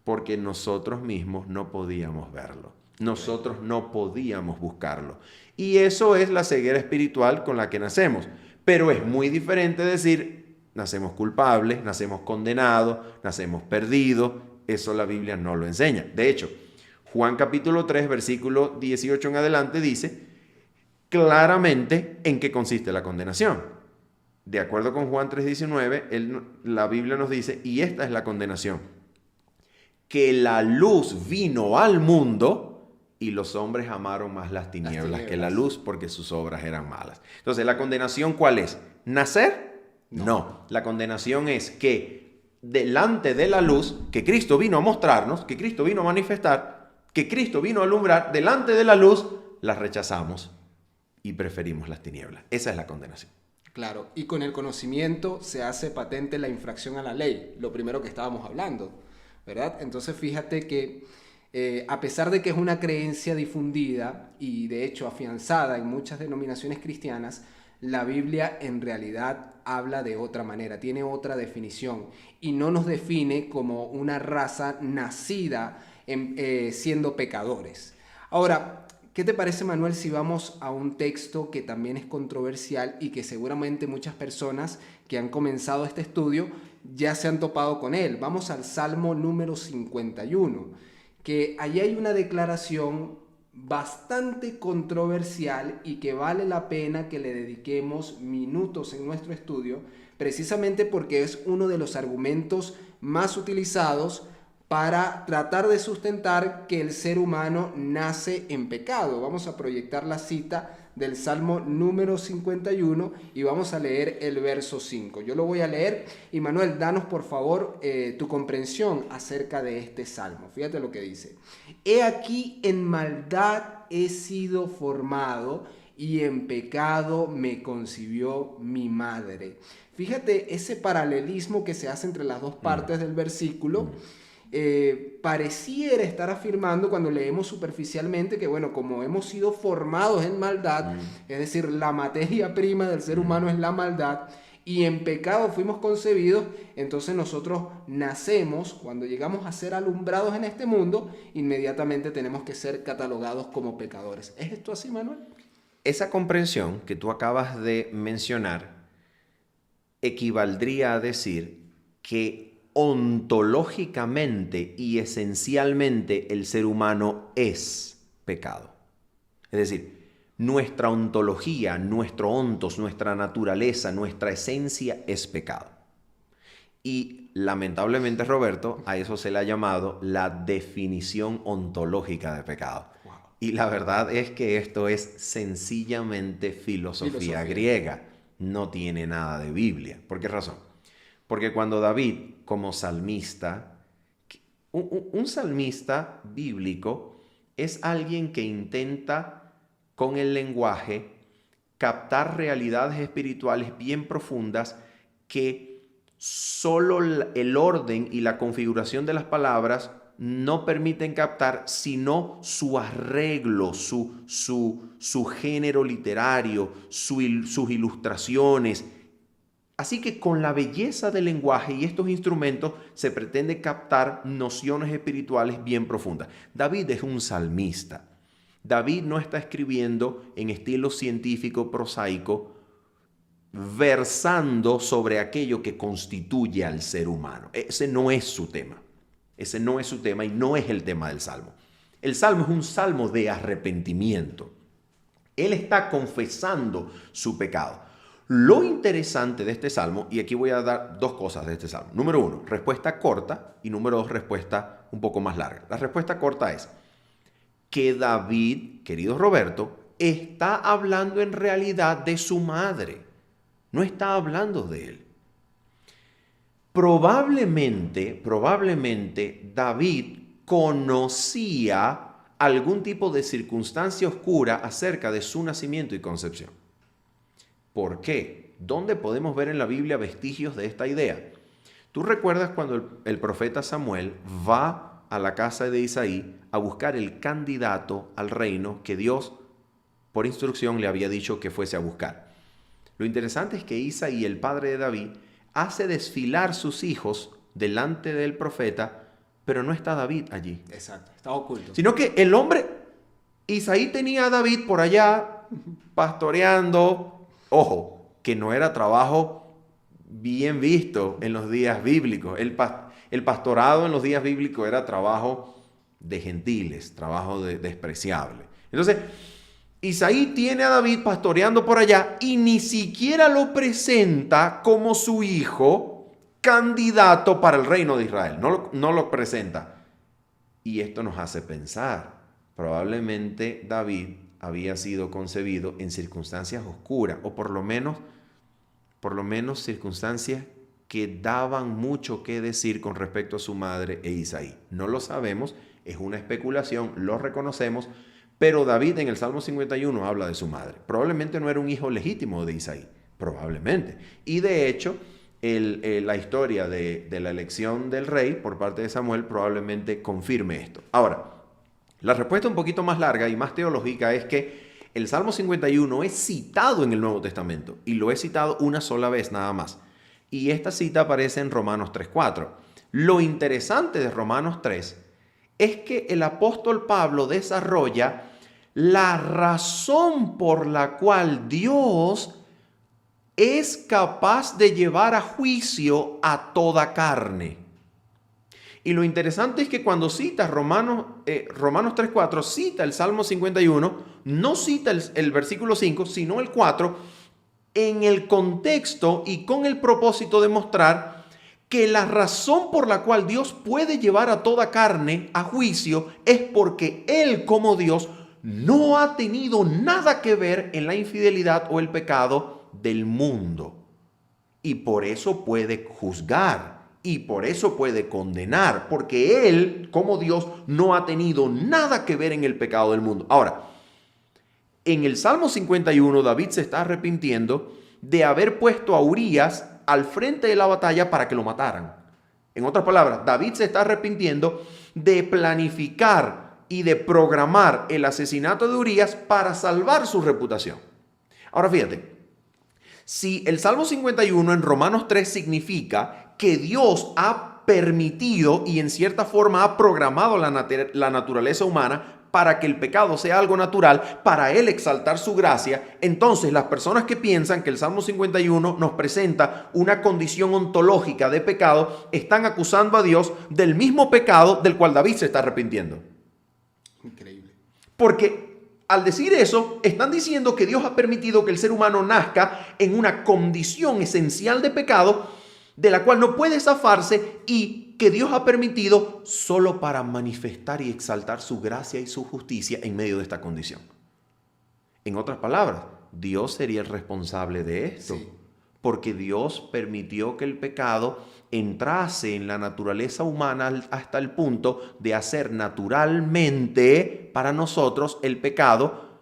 Porque nosotros mismos no podíamos verlo. Nosotros no podíamos buscarlo. Y eso es la ceguera espiritual con la que nacemos. Pero es muy diferente decir, nacemos culpables, nacemos condenados, nacemos perdidos. Eso la Biblia no lo enseña. De hecho, Juan capítulo 3, versículo 18 en adelante dice claramente en qué consiste la condenación. De acuerdo con Juan 3:19, la Biblia nos dice, y esta es la condenación, que la luz vino al mundo y los hombres amaron más las tinieblas que la luz porque sus obras eran malas. Entonces, ¿la condenación cuál es? ¿Nacer? No. La condenación es que delante de la luz que Cristo vino a mostrarnos, que Cristo vino a manifestar, que Cristo vino a alumbrar, delante de la luz, las rechazamos y preferimos las tinieblas. Esa es la condenación. Claro, y con el conocimiento se hace patente la infracción a la ley, lo primero que estábamos hablando, ¿verdad? Entonces fíjate que a pesar de que es una creencia difundida y de hecho afianzada en muchas denominaciones cristianas, la Biblia en realidad habla de otra manera, tiene otra definición y no nos define como una raza nacida siendo pecadores. Ahora, ¿qué te parece, Manuel, si vamos a un texto que también es controversial y que seguramente muchas personas que han comenzado este estudio ya se han topado con él? Vamos al Salmo número 51, que allí hay una declaración bastante controversial y que vale la pena que le dediquemos minutos en nuestro estudio, precisamente porque es uno de los argumentos más utilizados para tratar de sustentar que el ser humano nace en pecado. Vamos a proyectar la cita del Salmo número 51 y vamos a leer el verso 5. Yo lo voy a leer y Manuel, danos por favor tu comprensión acerca de este Salmo. Fíjate lo que dice. He aquí en maldad he sido formado y en pecado me concibió mi madre. Fíjate ese paralelismo que se hace entre las dos partes del versículo. Pareciera estar afirmando cuando leemos superficialmente que bueno, como hemos sido formados en maldad, es decir, la materia prima del ser humano es la maldad y en pecado fuimos concebidos, entonces nosotros nacemos, cuando llegamos a ser alumbrados en este mundo, inmediatamente tenemos que ser catalogados como pecadores. ¿Es esto así, Manuel? Esa comprensión que tú acabas de mencionar equivaldría a decir que ontológicamente y esencialmente el ser humano es pecado. Es decir, nuestra ontología, nuestro ontos, nuestra naturaleza, nuestra esencia es pecado. Y lamentablemente, Roberto, a eso se le ha llamado la definición ontológica de pecado. Wow. Y la verdad es que esto es sencillamente filosofía griega. No tiene nada de Biblia. ¿Por qué razón? Porque cuando David, como salmista, un salmista bíblico es alguien que intenta con el lenguaje captar realidades espirituales bien profundas que solo el orden y la configuración de las palabras no permiten captar, sino su arreglo, su género literario, sus ilustraciones. Así que con la belleza del lenguaje y estos instrumentos se pretende captar nociones espirituales bien profundas. David es un salmista. David no está escribiendo en estilo científico prosaico, versando sobre aquello que constituye al ser humano. Ese no es su tema. Ese no es su tema y no es el tema del Salmo. El Salmo es un salmo de arrepentimiento. Él está confesando su pecado. Lo interesante de este salmo, y aquí voy a dar dos cosas de este salmo. Número 1, respuesta corta, y número 2, respuesta un poco más larga. La respuesta corta es que David, querido Roberto, está hablando en realidad de su madre. No está hablando de él. Probablemente David conocía algún tipo de circunstancia oscura acerca de su nacimiento y concepción. ¿Por qué? ¿Dónde podemos ver en la Biblia vestigios de esta idea? ¿Tú recuerdas cuando el profeta Samuel va a la casa de Isaí a buscar el candidato al reino que Dios, por instrucción, le había dicho que fuese a buscar? Lo interesante es que Isaí, el padre de David, hace desfilar sus hijos delante del profeta, pero no está David allí. Exacto, está oculto. Sino que el hombre, Isaí tenía a David por allá pastoreando. Ojo, que no era trabajo bien visto en los días bíblicos. El pastorado en los días bíblicos era trabajo de gentiles, trabajo despreciable. Entonces, Isaí tiene a David pastoreando por allá y ni siquiera lo presenta como su hijo candidato para el reino de Israel. No lo presenta. Y esto nos hace pensar, probablemente David había sido concebido en circunstancias oscuras, o por lo menos circunstancias que daban mucho que decir con respecto a su madre e Isaí. No lo sabemos, es una especulación, lo reconocemos, pero David en el Salmo 51 habla de su madre. Probablemente no era un hijo legítimo de Isaí, probablemente. Y de hecho, la historia de la elección del rey por parte de Samuel probablemente confirme esto. Ahora, la respuesta un poquito más larga y más teológica es que el Salmo 51 es citado en el Nuevo Testamento y lo he citado una sola vez nada más. Y esta cita aparece en Romanos 3:4. Lo interesante de Romanos 3 es que el apóstol Pablo desarrolla la razón por la cual Dios es capaz de llevar a juicio a toda carne. Y lo interesante es que cuando cita Romanos 3:4, cita el Salmo 51, no cita el versículo 5, sino el 4, en el contexto y con el propósito de mostrar que la razón por la cual Dios puede llevar a toda carne a juicio es porque Él, como Dios, no ha tenido nada que ver en la infidelidad o el pecado del mundo. Y por eso puede juzgar. Y por eso puede condenar, porque Él, como Dios, no ha tenido nada que ver en el pecado del mundo. Ahora, en el Salmo 51, David se está arrepintiendo de haber puesto a Urías al frente de la batalla para que lo mataran. En otras palabras, David se está arrepintiendo de planificar y de programar el asesinato de Urías para salvar su reputación. Ahora fíjate, si el Salmo 51 en Romanos 3 significa que Dios ha permitido y en cierta forma ha programado la naturaleza humana para que el pecado sea algo natural, para Él exaltar su gracia, entonces las personas que piensan que el Salmo 51 nos presenta una condición ontológica de pecado, están acusando a Dios del mismo pecado del cual David se está arrepintiendo. Increíble. Porque al decir eso, están diciendo que Dios ha permitido que el ser humano nazca en una condición esencial de pecado de la cual no puede zafarse y que Dios ha permitido solo para manifestar y exaltar su gracia y su justicia en medio de esta condición. En otras palabras, Dios sería el responsable de esto, Sí. porque Dios permitió que el pecado entrase en la naturaleza humana hasta el punto de hacer naturalmente para nosotros el pecado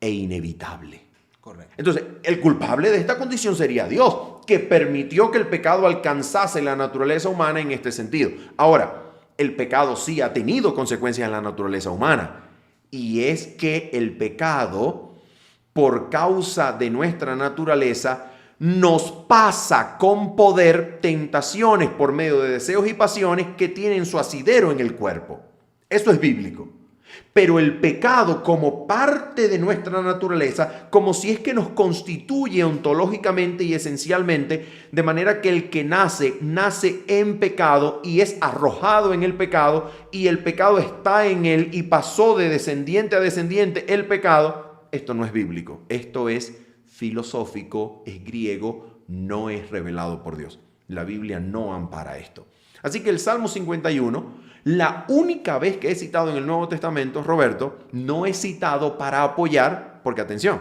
e inevitable. Correcto. Entonces, el culpable de esta condición sería Dios, que permitió que el pecado alcanzase la naturaleza humana en este sentido. Ahora, el pecado sí ha tenido consecuencias en la naturaleza humana, y es que el pecado, por causa de nuestra naturaleza, nos pasa con poder tentaciones por medio de deseos y pasiones que tienen su asidero en el cuerpo. Eso es bíblico. Pero el pecado, como parte de nuestra naturaleza, como si es que nos constituye ontológicamente y esencialmente, de manera que el que nace en pecado y es arrojado en el pecado, y el pecado está en él y pasó de descendiente a descendiente el pecado. Esto no es bíblico, esto es filosófico, es griego, no es revelado por Dios. La Biblia no ampara esto. Así que el Salmo 51, la única vez que he citado en el Nuevo Testamento, Roberto, no he citado para apoyar, porque atención,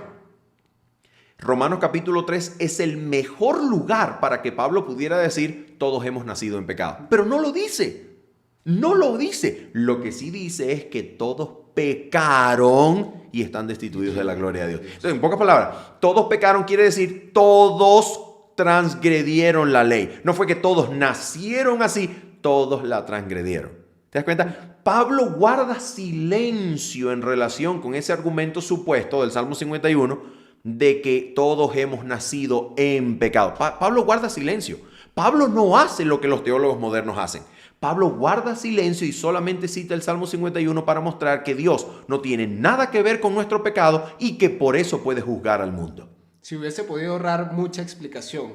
Romanos capítulo 3 es el mejor lugar para que Pablo pudiera decir, todos hemos nacido en pecado. Pero no lo dice, no lo dice. Lo que sí dice es que todos pecaron y están destituidos de la gloria de Dios. Entonces, en pocas palabras, todos pecaron quiere decir todos transgredieron la ley. No fue que todos nacieron así, todos la transgredieron. ¿Te das cuenta? Pablo guarda silencio en relación con ese argumento supuesto del Salmo 51 de que todos hemos nacido en pecado. Pablo guarda silencio. Pablo no hace lo que los teólogos modernos hacen. Pablo guarda silencio y solamente cita el Salmo 51 para mostrar que Dios no tiene nada que ver con nuestro pecado y que por eso puede juzgar al mundo. Si hubiese podido ahorrar mucha explicación.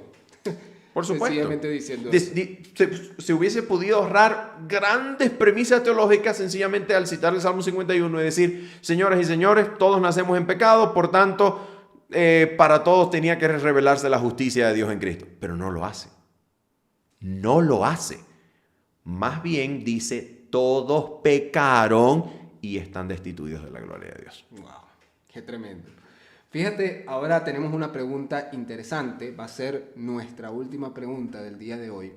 Por supuesto. Sencillamente diciendo eso. Se hubiese podido ahorrar grandes premisas teológicas sencillamente al citar el Salmo 51 y decir, señoras y señores, todos nacemos en pecado, por tanto, para todos tenía que revelarse la justicia de Dios en Cristo. Pero no lo hace. No lo hace. Más bien dice, todos pecaron y están destituidos de la gloria de Dios. Wow, qué tremendo. Fíjate, ahora tenemos una pregunta interesante, va a ser nuestra última pregunta del día de hoy.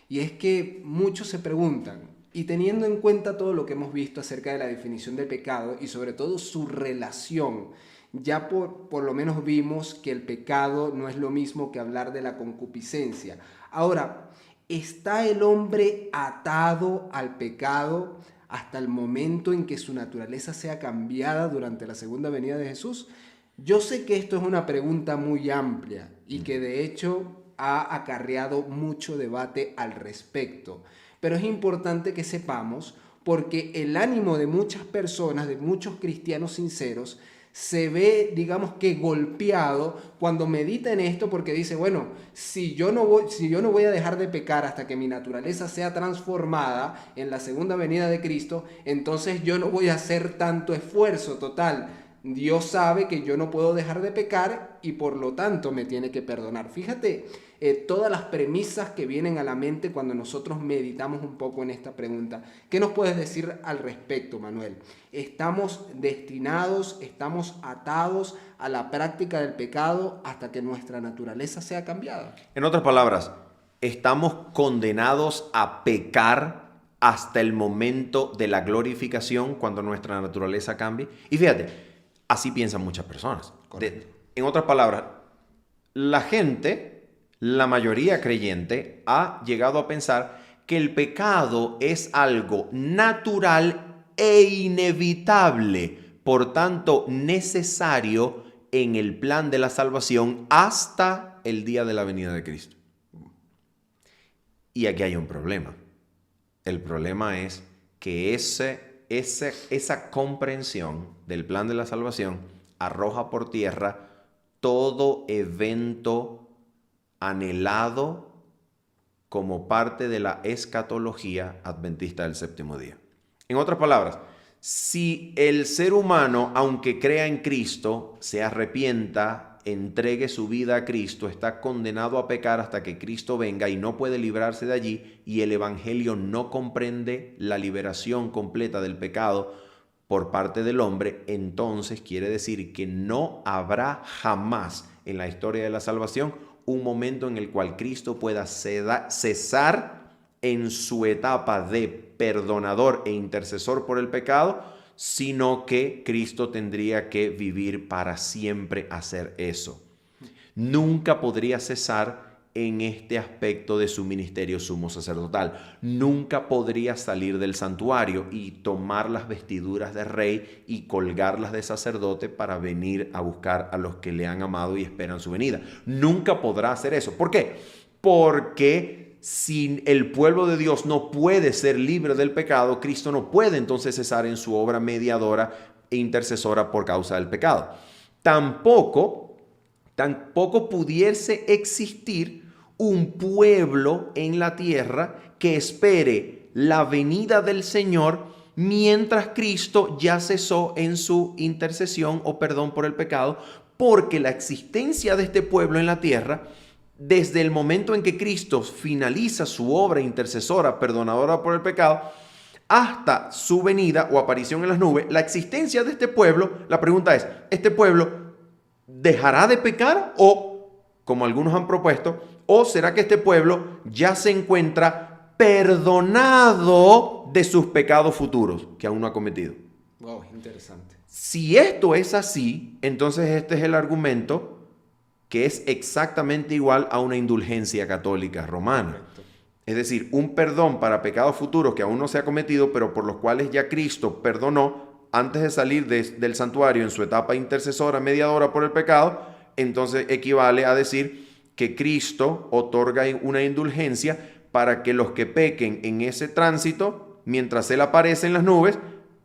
Y es que muchos se preguntan, y teniendo en cuenta todo lo que hemos visto acerca de la definición de pecado y sobre todo su relación, ya por lo menos vimos que el pecado no es lo mismo que hablar de la concupiscencia. Ahora, ¿está el hombre atado al pecado hasta el momento en que su naturaleza sea cambiada durante la segunda venida de Jesús? Yo sé que esto es una pregunta muy amplia y que de hecho ha acarreado mucho debate al respecto, pero es importante que sepamos porque el ánimo de muchas personas, de muchos cristianos sinceros, se ve, digamos que golpeado cuando medita en esto porque dice, bueno, si yo no voy a dejar de pecar hasta que mi naturaleza sea transformada en la segunda venida de Cristo, entonces yo no voy a hacer tanto esfuerzo total. Dios sabe que yo no puedo dejar de pecar y por lo tanto me tiene que perdonar. Fíjate todas las premisas que vienen a la mente cuando nosotros meditamos un poco en esta pregunta. ¿Qué nos puedes decir al respecto, Manuel? ¿Estamos destinados, estamos atados a la práctica del pecado hasta que nuestra naturaleza sea cambiada? En otras palabras, estamos condenados a pecar hasta el momento de la glorificación cuando nuestra naturaleza cambie. Y fíjate, así piensan muchas personas. En otras palabras, la gente, la mayoría creyente, ha llegado a pensar que el pecado es algo natural e inevitable, por tanto necesario en el plan de la salvación hasta el día de la venida de Cristo. Y aquí hay un problema. El problema es que ese esa comprensión del plan de la salvación arroja por tierra todo evento anhelado como parte de la escatología adventista del séptimo día. En otras palabras, si el ser humano, aunque crea en Cristo, se arrepienta, entregue su vida a Cristo, está condenado a pecar hasta que Cristo venga y no puede librarse de allí, y el Evangelio no comprende la liberación completa del pecado por parte del hombre, entonces quiere decir que no habrá jamás en la historia de la salvación un momento en el cual Cristo pueda cesar en su etapa de perdonador e intercesor por el pecado, sino que Cristo tendría que vivir para siempre hacer eso. Nunca podría cesar en este aspecto de su ministerio sumo sacerdotal. Nunca podría salir del santuario y tomar las vestiduras de rey y colgarlas de sacerdote para venir a buscar a los que le han amado y esperan su venida. Nunca podrá hacer eso. ¿Por qué? Porque si el pueblo de Dios no puede ser libre del pecado, Cristo no puede entonces cesar en su obra mediadora e intercesora por causa del pecado. Tampoco pudiese existir un pueblo en la tierra que espere la venida del Señor mientras Cristo ya cesó en su intercesión o perdón por el pecado, porque la existencia de este pueblo en la tierra, desde el momento en que Cristo finaliza su obra intercesora, perdonadora por el pecado, hasta su venida o aparición en las nubes, la existencia de este pueblo, la pregunta es, ¿este pueblo dejará de pecar o, como algunos han propuesto, o será que este pueblo ya se encuentra perdonado de sus pecados futuros que aún no ha cometido? Wow, interesante. Si esto es así, entonces este es el argumento que es exactamente igual a una indulgencia católica romana. Correcto. Es decir, un perdón para pecados futuros que aún no se ha cometido, pero por los cuales ya Cristo perdonó antes de salir del santuario en su etapa intercesora, mediadora por el pecado. Entonces equivale a decir que Cristo otorga una indulgencia para que los que pequen en ese tránsito, mientras Él aparece en las nubes,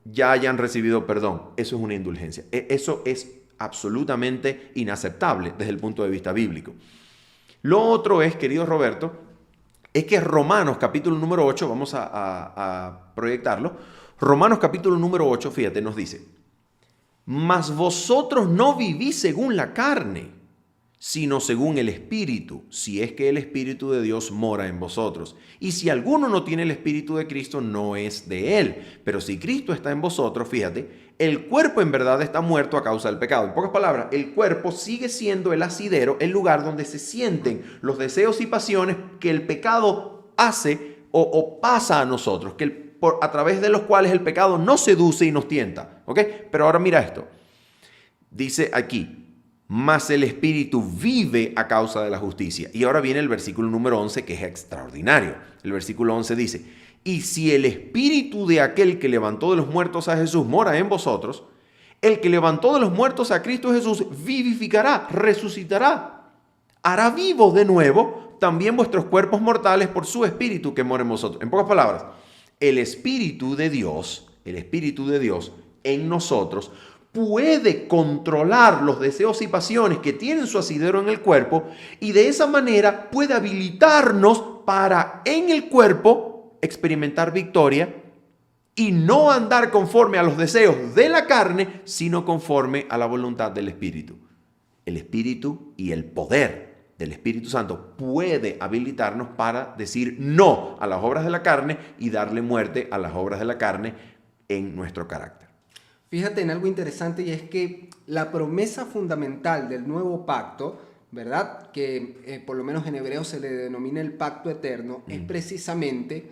ya hayan recibido perdón. Eso es una indulgencia. Eso es absolutamente inaceptable desde el punto de vista bíblico. Lo otro es, querido Roberto, es que Romanos capítulo número 8, vamos a proyectarlo, Romanos capítulo número 8, fíjate, nos dice: mas vosotros no vivís según la carne, sino según el Espíritu, si es que el Espíritu de Dios mora en vosotros. Y si alguno no tiene el Espíritu de Cristo, no es de él. Pero si Cristo está en vosotros, fíjate, el cuerpo en verdad está muerto a causa del pecado. En pocas palabras, el cuerpo sigue siendo el asidero, el lugar donde se sienten los deseos y pasiones que el pecado hace o pasa a nosotros, a través de los cuales el pecado nos seduce y nos tienta. ¿Ok? Pero ahora mira esto. Dice aquí: mas el Espíritu vive a causa de la justicia. Y ahora viene el versículo número 11, que es extraordinario. El versículo 11 dice: y si el Espíritu de aquel que levantó de los muertos a Jesús mora en vosotros, el que levantó de los muertos a Cristo Jesús vivificará, resucitará, hará vivos de nuevo también vuestros cuerpos mortales por su Espíritu que mora en vosotros. En pocas palabras, el Espíritu de Dios en nosotros puede controlar los deseos y pasiones que tienen su asidero en el cuerpo, y de esa manera puede habilitarnos para en el cuerpo experimentar victoria y no andar conforme a los deseos de la carne, sino conforme a la voluntad del Espíritu. El Espíritu y el poder del Espíritu Santo puede habilitarnos para decir no a las obras de la carne y darle muerte a las obras de la carne en nuestro carácter. Fíjate en algo interesante, y es que la promesa fundamental del nuevo pacto, ¿verdad? Que por lo menos en hebreo se le denomina el pacto eterno, es precisamente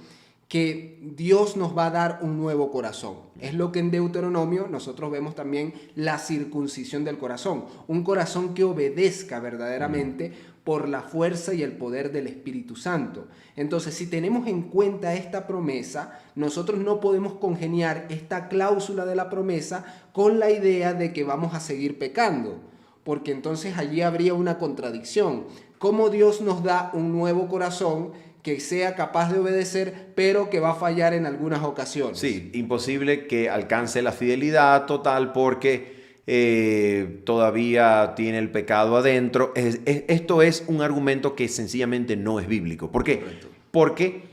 que Dios nos va a dar un nuevo corazón. Es lo que en Deuteronomio nosotros vemos también la circuncisión del corazón. Un corazón que obedezca verdaderamente por la fuerza y el poder del Espíritu Santo. Entonces, si tenemos en cuenta esta promesa, nosotros no podemos congeniar esta cláusula de la promesa con la idea de que vamos a seguir pecando, porque entonces allí habría una contradicción. ¿Cómo Dios nos da un nuevo corazón que sea capaz de obedecer, pero que va a fallar en algunas ocasiones. Sí, imposible que alcance la fidelidad total porque todavía tiene el pecado adentro. Esto es un argumento que sencillamente no es bíblico. ¿Por qué? Correcto. Porque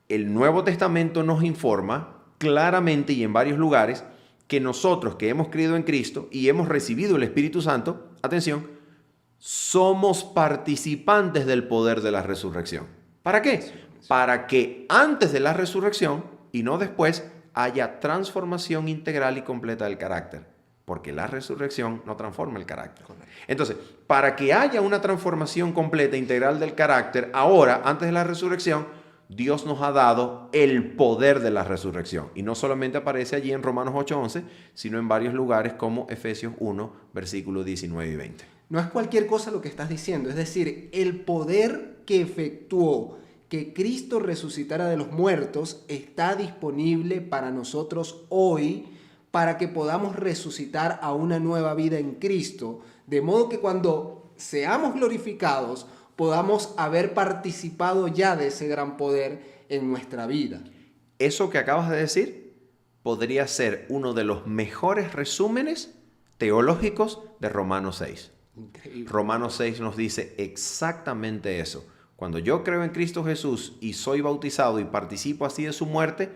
el Nuevo Testamento nos informa claramente y en varios lugares que nosotros que hemos creído en Cristo y hemos recibido el Espíritu Santo, atención, somos participantes del poder de la resurrección. ¿Para qué? Para que antes de la resurrección y no después haya transformación integral y completa del carácter. Porque la resurrección no transforma el carácter. Entonces, para que haya una transformación completa e integral del carácter, ahora, antes de la resurrección, Dios nos ha dado el poder de la resurrección. Y no solamente aparece allí en Romanos 8:11, sino en varios lugares como Efesios 1, versículos 19 y 20. No es cualquier cosa lo que estás diciendo, es decir, el poder que efectuó que Cristo resucitara de los muertos está disponible para nosotros hoy, para que podamos resucitar a una nueva vida en Cristo, de modo que cuando seamos glorificados podamos haber participado ya de ese gran poder en nuestra vida. Eso que acabas de decir podría ser uno de los mejores resúmenes teológicos de Romanos 6. Increíble. Romanos 6 nos dice exactamente eso. Cuando yo creo en Cristo Jesús y soy bautizado y participo así de su muerte,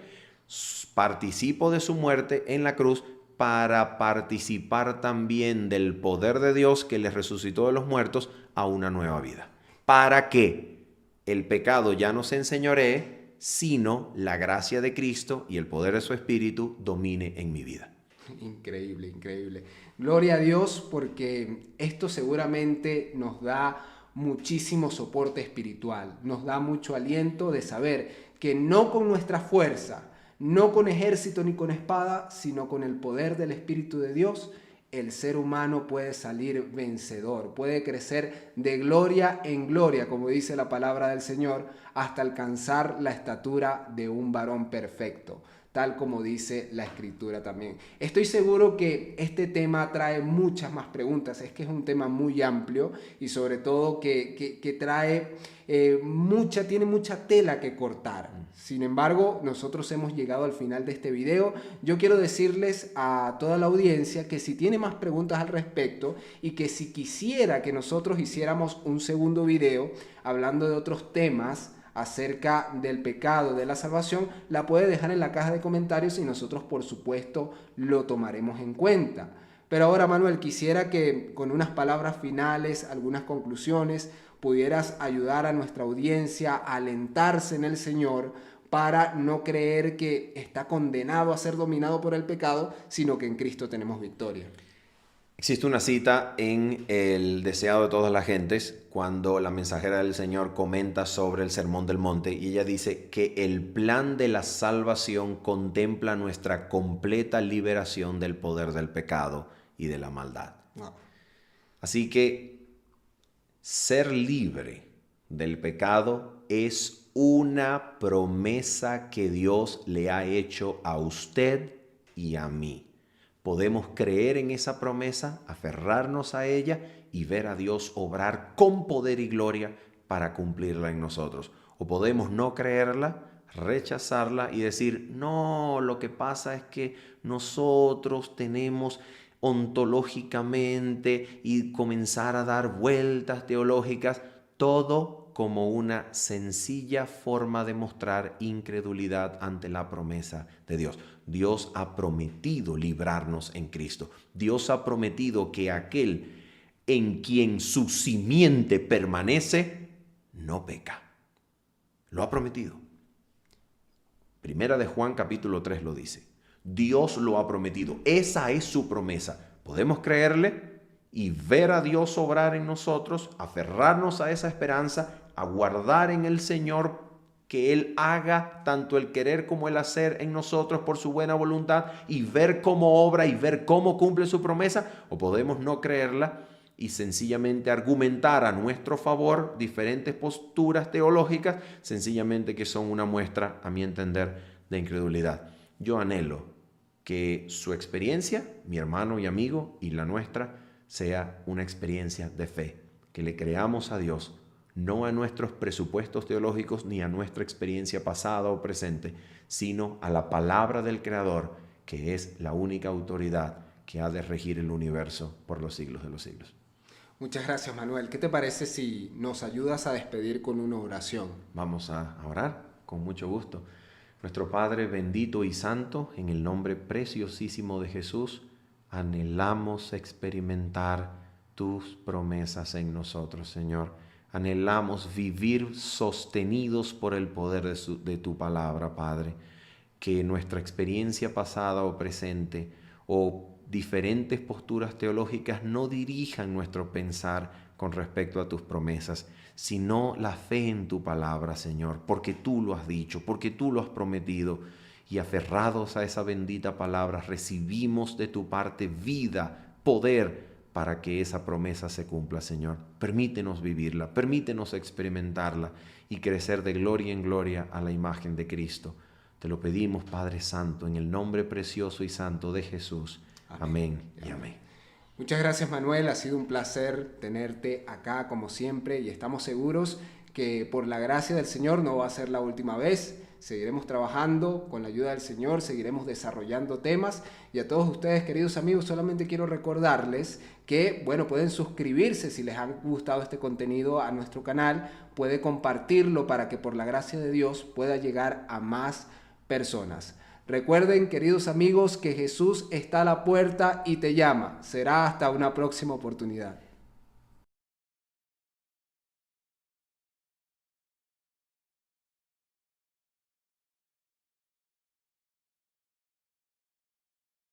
participo de su muerte en la cruz para participar también del poder de Dios que le resucitó de los muertos a una nueva vida. Para que el pecado ya no se enseñoree, sino la gracia de Cristo y el poder de su Espíritu domine en mi vida. Increíble, increíble. Gloria a Dios porque esto seguramente nos da muchísimo soporte espiritual, nos da mucho aliento de saber que no con nuestra fuerza, no con ejército ni con espada, sino con el poder del Espíritu de Dios, el ser humano puede salir vencedor, puede crecer de gloria en gloria, como dice la palabra del Señor, hasta alcanzar la estatura de un varón perfecto, tal como dice la Escritura también. Estoy seguro que este tema trae muchas más preguntas, es que es un tema muy amplio y sobre todo que trae tiene mucha tela que cortar. Sin embargo, nosotros hemos llegado al final de este video. Yo quiero decirles a toda la audiencia que si tiene más preguntas al respecto y que si quisiera que nosotros hiciéramos un segundo video hablando de otros temas acerca del pecado, de la salvación, la puede dejar en la caja de comentarios y nosotros por supuesto lo tomaremos en cuenta. Pero ahora, Manuel, quisiera que con unas palabras finales, algunas conclusiones, pudieras ayudar a nuestra audiencia a alentarse en el Señor para no creer que está condenado a ser dominado por el pecado, sino que en Cristo tenemos victoria. Existe una cita en El Deseado de todas las gentes, cuando la mensajera del Señor comenta sobre el Sermón del Monte, y ella dice que el plan de la salvación contempla nuestra completa liberación del poder del pecado y de la maldad. Wow. Así que ser libre del pecado es una promesa que Dios le ha hecho a usted y a mí. Podemos creer en esa promesa, aferrarnos a ella y ver a Dios obrar con poder y gloria para cumplirla en nosotros. O podemos no creerla, rechazarla y decir, no, lo que pasa es que nosotros tenemos ontológicamente y comenzar a dar vueltas teológicas, todo como una sencilla forma de mostrar incredulidad ante la promesa de Dios. Dios ha prometido librarnos en Cristo. Dios ha prometido que aquel en quien su simiente permanece, no peca. Lo ha prometido. Primera de Juan capítulo 3 lo dice. Dios lo ha prometido. Esa es su promesa. Podemos creerle y ver a Dios obrar en nosotros, aferrarnos a esa esperanza, aguardar en el Señor que Él haga tanto el querer como el hacer en nosotros por su buena voluntad y ver cómo obra y ver cómo cumple su promesa, o podemos no creerla y sencillamente argumentar a nuestro favor diferentes posturas teológicas, sencillamente que son una muestra, a mi entender, de incredulidad. Yo anhelo que su experiencia, mi hermano y amigo, y la nuestra, sea una experiencia de fe, que le creamos a Dios, no a nuestros presupuestos teológicos ni a nuestra experiencia pasada o presente, sino a la palabra del Creador, que es la única autoridad que ha de regir el universo por los siglos de los siglos. Muchas gracias, Manuel. ¿Qué te parece si nos ayudas a despedir con una oración? Vamos a orar con mucho gusto. Nuestro Padre bendito y santo, en el nombre preciosísimo de Jesús, anhelamos experimentar tus promesas en nosotros, Señor. Anhelamos vivir sostenidos por el poder de tu palabra, Padre. Que nuestra experiencia pasada o presente o diferentes posturas teológicas no dirijan nuestro pensar con respecto a tus promesas, sino la fe en tu palabra, Señor, porque tú lo has dicho, porque tú lo has prometido, y aferrados a esa bendita palabra recibimos de tu parte vida, poder, para que esa promesa se cumpla, Señor. Permítenos vivirla, permítenos experimentarla y crecer de gloria en gloria a la imagen de Cristo. Te lo pedimos, Padre Santo, en el nombre precioso y santo de Jesús. Amén y amén. Muchas gracias, Manuel. Ha sido un placer tenerte acá como siempre y estamos seguros que por la gracia del Señor no va a ser la última vez. Seguiremos trabajando con la ayuda del Señor, seguiremos desarrollando temas, y a todos ustedes, queridos amigos, solamente quiero recordarles que, pueden suscribirse si les ha gustado este contenido a nuestro canal, puede compartirlo para que por la gracia de Dios pueda llegar a más personas. Recuerden, queridos amigos, que Jesús está a la puerta y te llama. Será hasta una próxima oportunidad.